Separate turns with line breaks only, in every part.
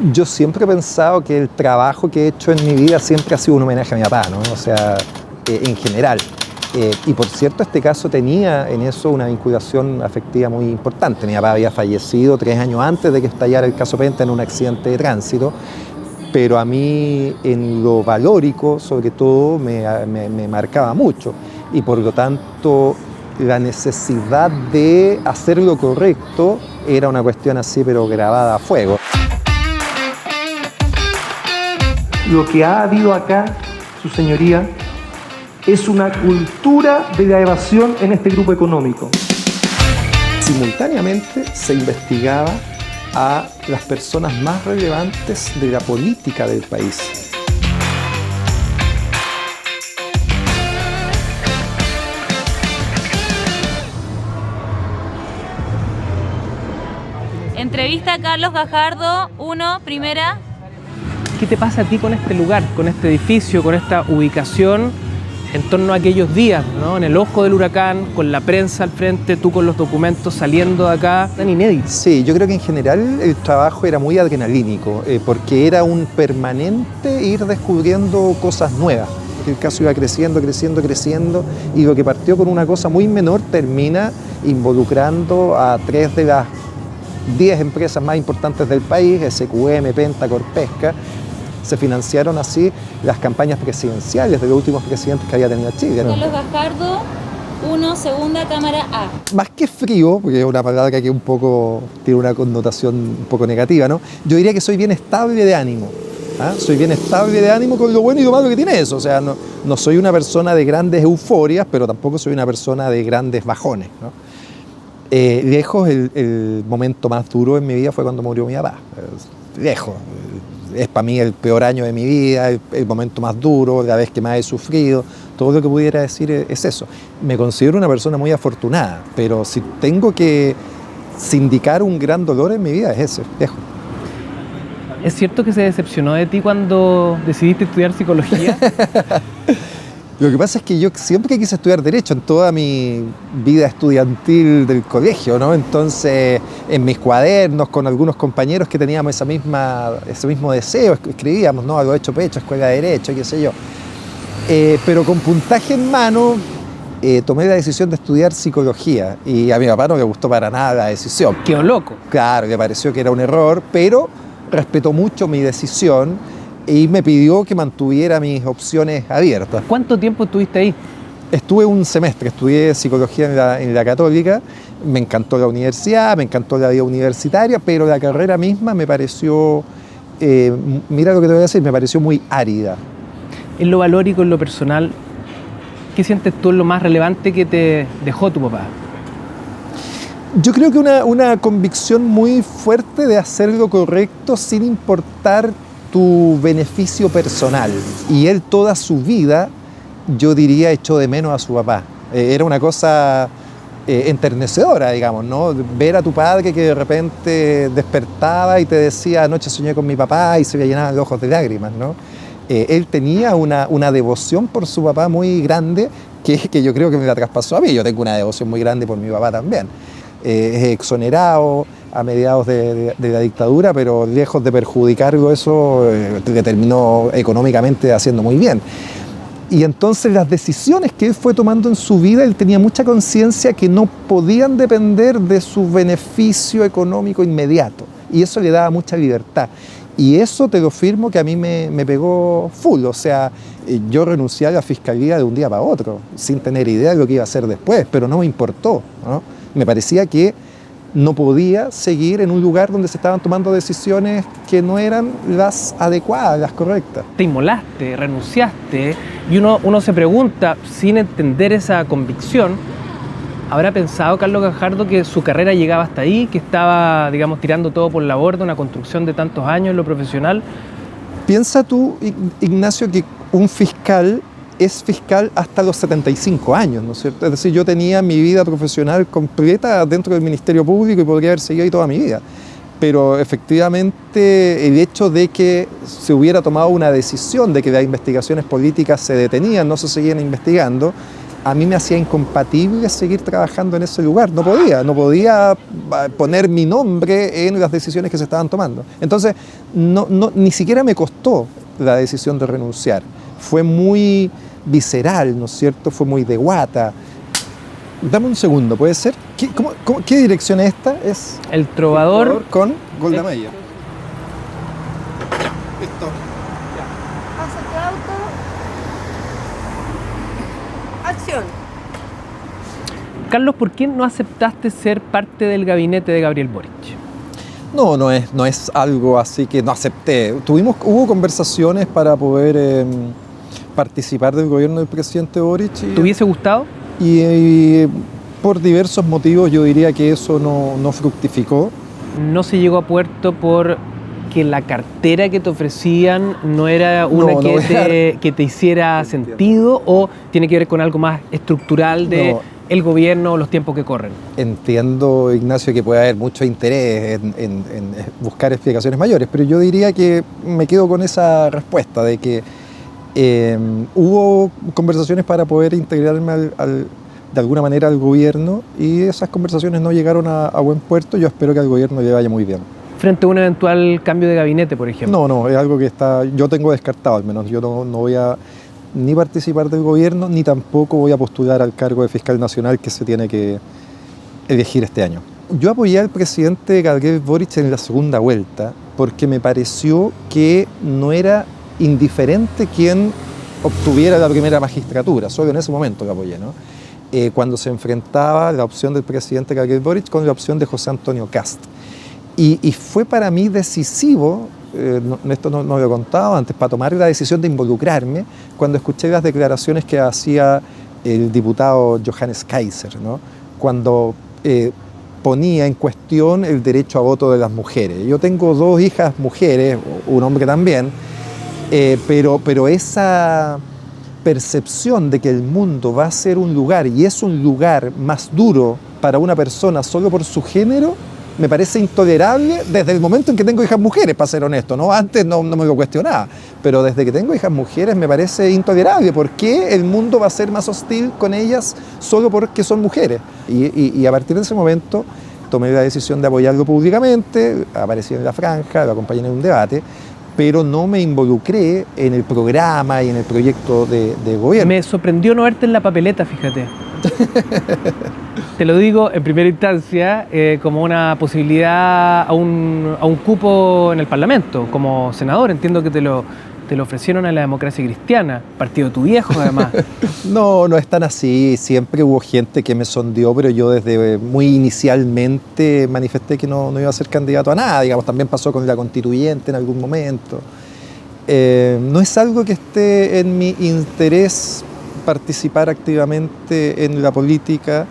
Yo siempre he pensado que el trabajo que he hecho en mi vida siempre ha sido un homenaje a mi papá, ¿no? O sea, en general. Y por cierto, este caso tenía en eso una vinculación afectiva muy importante. Mi papá había fallecido 3 años antes de que estallara el caso Penta en un accidente de tránsito, pero a mí en lo valórico, sobre todo, me marcaba mucho. Y por lo tanto, la necesidad de hacer lo correcto era una cuestión así, pero grabada a fuego.
Lo que ha habido acá, su señoría, es una cultura de la evasión en este grupo económico.
Simultáneamente se investigaba a las personas más relevantes de la política del país.
Entrevista a Carlos Gajardo, 1, primera.
¿Qué te pasa a ti con este lugar, con este edificio, con esta ubicación en torno a aquellos días, ¿no? En el ojo del huracán, con la prensa al frente, tú con los documentos saliendo de acá, tan inéditos?
Sí, yo creo que en general el trabajo era muy adrenalínico, porque era un permanente ir descubriendo cosas nuevas. El caso iba creciendo, creciendo, creciendo, y lo que partió con una cosa muy menor termina involucrando a 3 de las 10 empresas más importantes del país, SQM, Penta, Corpesca. Se financiaron así las campañas presidenciales de los últimos presidentes que había tenido Chile, ¿no?
Carlos Gajardo, 1, segunda, cámara A.
Más que frío, porque es una palabra que un poco tiene una connotación un poco negativa, ¿no? Yo diría que soy bien estable de ánimo. ¿Ah? Soy bien estable de ánimo con lo bueno y lo malo que tiene eso. O sea, no soy una persona de grandes euforias, pero tampoco soy una persona de grandes bajones, ¿no? Lejos, el momento más duro en mi vida fue cuando murió mi papá. Lejos. Es para mí el peor año de mi vida, el momento más duro, la vez que más he sufrido. Todo lo que pudiera decir es eso. Me considero una persona muy afortunada, pero si tengo que sindicar un gran dolor en mi vida es ese, lejos.
¿Es cierto que se decepcionó de ti cuando decidiste estudiar psicología?
Lo que pasa es que yo siempre quise estudiar Derecho en toda mi vida estudiantil del colegio, ¿no? Entonces, en mis cuadernos, con algunos compañeros que teníamos ese mismo deseo, escribíamos, ¿no? A lo hecho pecho, Escuela de Derecho, qué sé yo. Pero con puntaje en mano, tomé la decisión de estudiar Psicología, y a mi papá no le gustó para nada la decisión.
Quedó loco.
Claro, le pareció que era un error, pero respetó mucho mi decisión y me pidió que mantuviera mis opciones abiertas.
¿Cuánto tiempo estuviste ahí?
Estuve un semestre, estudié psicología en la Católica, me encantó la universidad, me encantó la vida universitaria, pero la carrera misma me pareció, mira lo que te voy a decir, me pareció muy árida.
En lo valórico, en lo personal, ¿qué sientes tú en lo más relevante que te dejó tu papá?
Yo creo que una convicción muy fuerte de hacer lo correcto sin importar tu beneficio personal. Y él toda su vida, yo diría, echó de menos a su papá. Era una cosa enternecedora, digamos, ¿no? Ver a tu padre que de repente despertaba y te decía, anoche soñé con mi papá, y se le llenaban los ojos de lágrimas, ¿no? Él tenía una devoción por su papá muy grande que yo creo que me la traspasó a mí. Yo tengo una devoción muy grande por mi papá también. Es exonerado a mediados de la dictadura, pero lejos de perjudicarlo eso, le terminó económicamente haciendo muy bien. Y entonces las decisiones que él fue tomando en su vida, él tenía mucha conciencia que no podían depender de su beneficio económico inmediato, y eso le daba mucha libertad. Y eso te lo firmo que a mí me pegó full. O sea, yo renuncié a la fiscalía de un día para otro, sin tener idea de lo que iba a hacer después, pero no me importó, ¿no? Me parecía que no podía seguir en un lugar donde se estaban tomando decisiones que no eran las adecuadas, las correctas.
Te inmolaste, renunciaste, y uno se pregunta, sin entender esa convicción, ¿habrá pensado Carlos Gajardo que su carrera llegaba hasta ahí, que estaba, digamos, tirando todo por la borda, una construcción de tantos años en lo profesional?
Piensa tú, Ignacio, que un fiscal es fiscal hasta los 75 años, ¿no es cierto? Es decir, yo tenía mi vida profesional completa dentro del Ministerio Público y podría haber seguido ahí toda mi vida. Pero efectivamente el hecho de que se hubiera tomado una decisión de que las investigaciones políticas se detenían, no se seguían investigando, a mí me hacía incompatible seguir trabajando en ese lugar. No podía poner mi nombre en las decisiones que se estaban tomando. Entonces, ni siquiera me costó la decisión de renunciar. Fue muy visceral, ¿no es cierto? Fue muy de guata. Dame un segundo, ¿puede ser? ¿Qué dirección es esta? Es
El Trovador
con Golda Meir. Listo.
Pasa tu auto. Acción.
Carlos, ¿por qué no aceptaste ser parte del gabinete de Gabriel Boric?
No es algo así que no acepté. Hubo conversaciones para poder participar del gobierno del presidente Boric.
¿Te hubiese gustado?
Y por diversos motivos yo diría que eso no fructificó.
¿No se llegó a puerto porque la cartera que te ofrecían no era una que te hiciera sentido, o tiene que ver con algo más estructural de el gobierno o los tiempos que corren?
Entiendo, Ignacio, que puede haber mucho interés en buscar explicaciones mayores, pero yo diría que me quedo con esa respuesta de que hubo conversaciones para poder integrarme de alguna manera al gobierno, y esas conversaciones no llegaron a buen puerto. Yo espero que al gobierno le vaya muy bien.
Frente a un eventual cambio de gabinete, por ejemplo.
No, es algo que yo tengo descartado, al menos. Yo no voy a ni participar del gobierno, ni tampoco voy a postular al cargo de fiscal nacional que se tiene que elegir este año. Yo apoyé al presidente Gabriel Boric en la segunda vuelta porque me pareció que no era indiferente quien obtuviera la primera magistratura. Solo en ese momento lo apoyé, ¿no? Cuando se enfrentaba la opción del presidente Gabriel Boric con la opción de José Antonio Kast. Y fue para mí decisivo, esto no lo he contado antes, para tomar la decisión de involucrarme cuando escuché las declaraciones que hacía el diputado Johannes Kaiser, ¿no? Cuando ponía en cuestión el derecho a voto de las mujeres. Yo tengo 2 hijas mujeres, un hombre también, pero esa percepción de que el mundo va a ser un lugar, y es un lugar más duro para una persona solo por su género, me parece intolerable desde el momento en que tengo hijas mujeres, para ser honesto, ¿no? Antes no me lo cuestionaba, pero desde que tengo hijas mujeres me parece intolerable. ¿Por qué el mundo va a ser más hostil con ellas solo porque son mujeres? Y a partir de ese momento tomé la decisión de apoyarlo públicamente, aparecí en la franja, lo acompañé en un debate, pero no me involucré en el programa y en el proyecto de gobierno.
Me sorprendió no verte en la papeleta, fíjate. Te lo digo en primera instancia como una posibilidad a un cupo en el Parlamento, como senador. Entiendo que te lo ofrecieron a la Democracia Cristiana, partido de tu viejo además.
No es tan así. Siempre hubo gente que me sondeó, pero yo desde muy inicialmente manifesté que no iba a ser candidato a nada. Digamos, también pasó con la constituyente en algún momento. No es algo que esté en mi interés participar activamente en la política.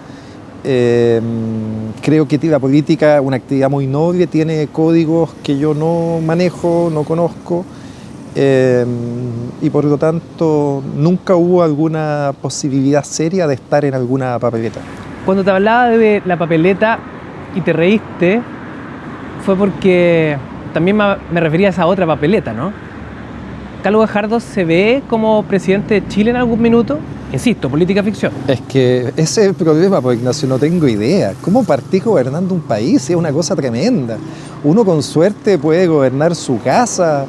Creo que la política es una actividad muy noble, tiene códigos que yo no manejo, no conozco, y por lo tanto nunca hubo alguna posibilidad seria de estar en alguna papeleta.
Cuando te hablaba de la papeleta y te reíste, fue porque también me refería a esa otra papeleta, ¿no? ¿Carlos Gajardo se ve como presidente de Chile en algún minuto? Insisto, política ficción.
Es que ese es el problema, pues, Ignacio, no tengo idea. ¿Cómo partís gobernando un país? Es una cosa tremenda. Uno con suerte puede gobernar su casa,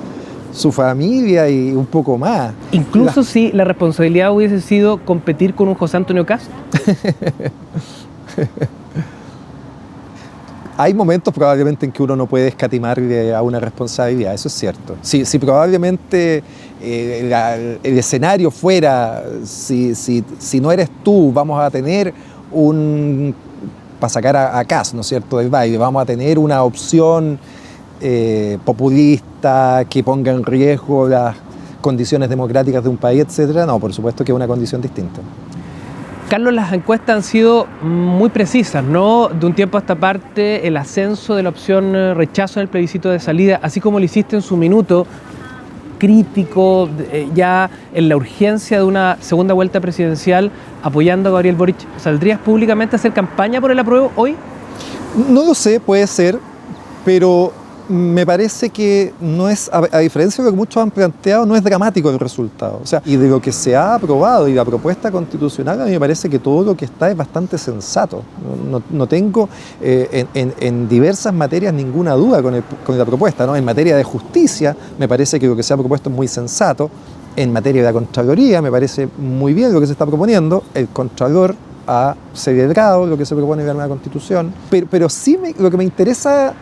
su familia y un poco más.
Incluso si la responsabilidad hubiese sido competir con un José Antonio Kast.
Hay momentos probablemente en que uno no puede escatimarle a una responsabilidad, eso es cierto. Si probablemente el escenario fuera, si no eres tú, vamos a tener para sacar a Kast, ¿no es cierto?, del baile, vamos a tener una opción populista que ponga en riesgo las condiciones democráticas de un país, etcétera. No, por supuesto que es una condición distinta.
Carlos, las encuestas han sido muy precisas, ¿no? De un tiempo a esta parte, el ascenso de la opción rechazo en el plebiscito de salida, así como lo hiciste en su minuto crítico, ya en la urgencia de una segunda vuelta presidencial, apoyando a Gabriel Boric, ¿saldrías públicamente a hacer campaña por el apruebo hoy?
No lo sé, puede ser, pero me parece que no es, a diferencia de lo que muchos han planteado, no es dramático el resultado. O sea, y de lo que se ha aprobado y la propuesta constitucional, a mí me parece que todo lo que está es bastante sensato. No tengo en diversas materias ninguna duda con la propuesta, ¿no? En materia de justicia, me parece que lo que se ha propuesto es muy sensato. En materia de la Contraloría, me parece muy bien lo que se está proponiendo. El Contralor ha celebrado lo que se propone en la nueva Constitución. Pero sí lo que me interesa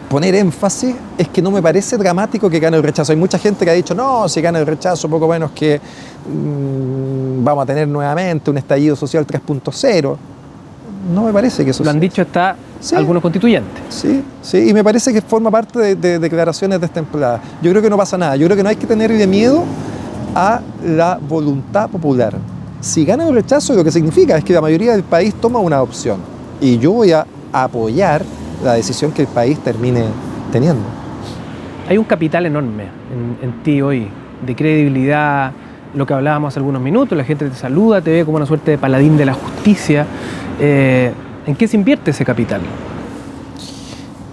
poner énfasis es que no me parece dramático que gane el rechazo. Hay mucha gente que ha dicho, no, si gana el rechazo, poco menos que vamos a tener nuevamente un estallido social 3.0. No me parece que eso
Lo han dicho hasta algunos constituyentes.
Sí, y me parece que forma parte de declaraciones destempladas. Yo creo que no pasa nada. Yo creo que no hay que tenerle miedo a la voluntad popular. Si gana el rechazo, lo que significa es que la mayoría del país toma una opción. Y yo voy a apoyar la decisión que el país termine teniendo.
Hay un capital enorme en ti hoy, de credibilidad, lo que hablábamos hace algunos minutos, la gente te saluda, te ve como una suerte de paladín de la justicia. ¿En qué se invierte ese capital?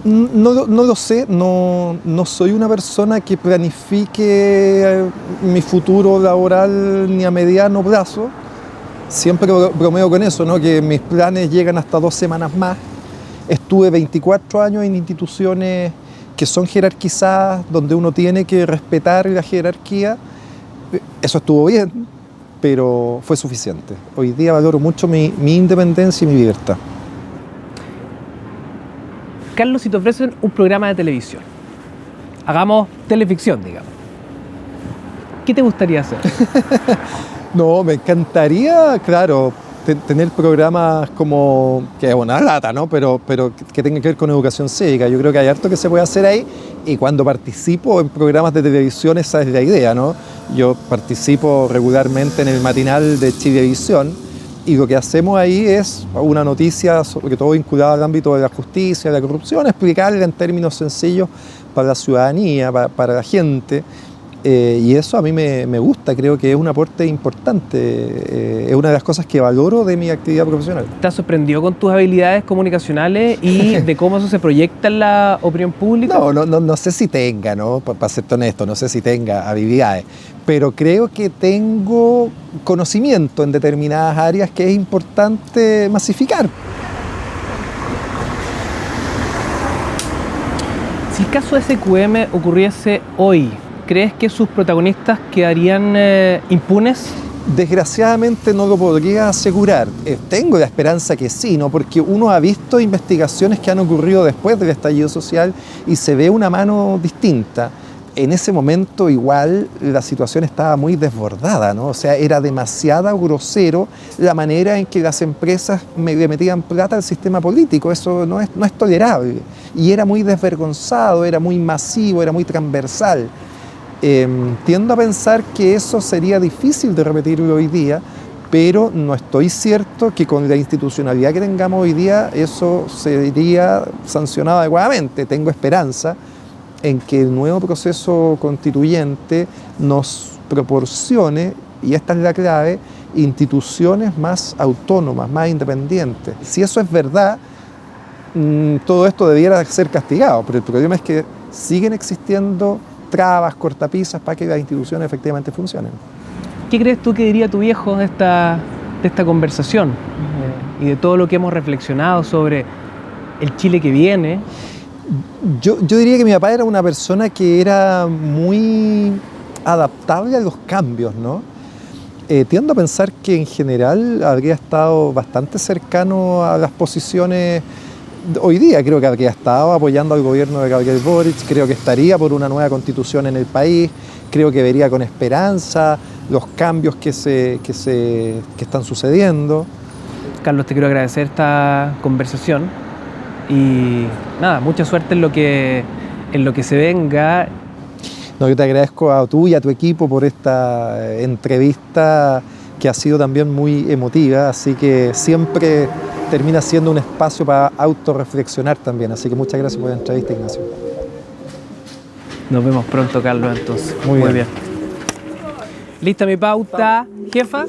No lo sé, no soy una persona que planifique mi futuro laboral ni a mediano plazo. Siempre bromeo con eso, ¿no? Que mis planes llegan hasta 2 semanas más. Estuve 24 años en instituciones que son jerarquizadas, donde uno tiene que respetar la jerarquía. Eso estuvo bien, pero fue suficiente. Hoy día valoro mucho mi independencia y mi libertad.
Carlos, si te ofrecen un programa de televisión, hagamos teleficción, digamos, ¿qué te gustaría hacer?
No, me encantaría, claro, tener programas como, que es una lata, ¿no? Pero que tengan que ver con educación cívica. Yo creo que hay harto que se puede hacer ahí, y cuando participo en programas de televisión esa es la idea, ¿no? Yo participo regularmente en el matinal de Chilevisión, y lo que hacemos ahí es una noticia, sobre todo vinculada al ámbito de la justicia, de la corrupción, explicarla en términos sencillos para la ciudadanía, para la gente. Y eso a mí me gusta, creo que es un aporte importante, es una de las cosas que valoro de mi actividad profesional.
¿Estás sorprendido con tus habilidades comunicacionales y de cómo eso se proyecta en la opinión pública?
No sé si tenga, ¿no? Para serte honesto, no sé si tenga habilidades, pero creo que tengo conocimiento en determinadas áreas que es importante masificar.
Si el caso de SQM ocurriese hoy, ¿crees que sus protagonistas quedarían impunes?
Desgraciadamente no lo podría asegurar. Tengo la esperanza que sí, ¿no? Porque uno ha visto investigaciones que han ocurrido después del estallido social y se ve una mano distinta. En ese momento igual la situación estaba muy desbordada, ¿no? O sea, era demasiado grosero la manera en que las empresas le metían plata al sistema político. Eso no es tolerable. Y era muy desvergonzado, era muy masivo, era muy transversal. Tiendo a pensar que eso sería difícil de repetirlo hoy día, pero no estoy cierto que con la institucionalidad que tengamos hoy día eso sería sancionado adecuadamente. Tengo esperanza en que el nuevo proceso constituyente nos proporcione, y esta es la clave, instituciones más autónomas, más independientes. Si eso es verdad, todo esto debiera ser castigado, pero el problema es que siguen existiendo trabas, cortapisas para que las instituciones efectivamente funcionen.
¿Qué crees tú que diría tu viejo de esta conversación y de todo lo que hemos reflexionado sobre el Chile que viene?
Yo diría que mi papá era una persona que era muy adaptable a los cambios, ¿no? Tiendo a pensar que en general habría estado bastante cercano a las posiciones. Hoy día creo que habría estado apoyando al gobierno de Gabriel Boric, creo que estaría por una nueva constitución en el país, creo que vería con esperanza los cambios que están sucediendo.
Carlos, te quiero agradecer esta conversación y nada, mucha suerte en lo que se venga.
No, yo te agradezco a tú y a tu equipo por esta entrevista que ha sido también muy emotiva, así que siempre termina siendo un espacio para autorreflexionar también. Así que muchas gracias por la entrevista, Ignacio.
Nos vemos pronto, Carlos, entonces.
Muy bien.
¿Lista mi pauta, jefa?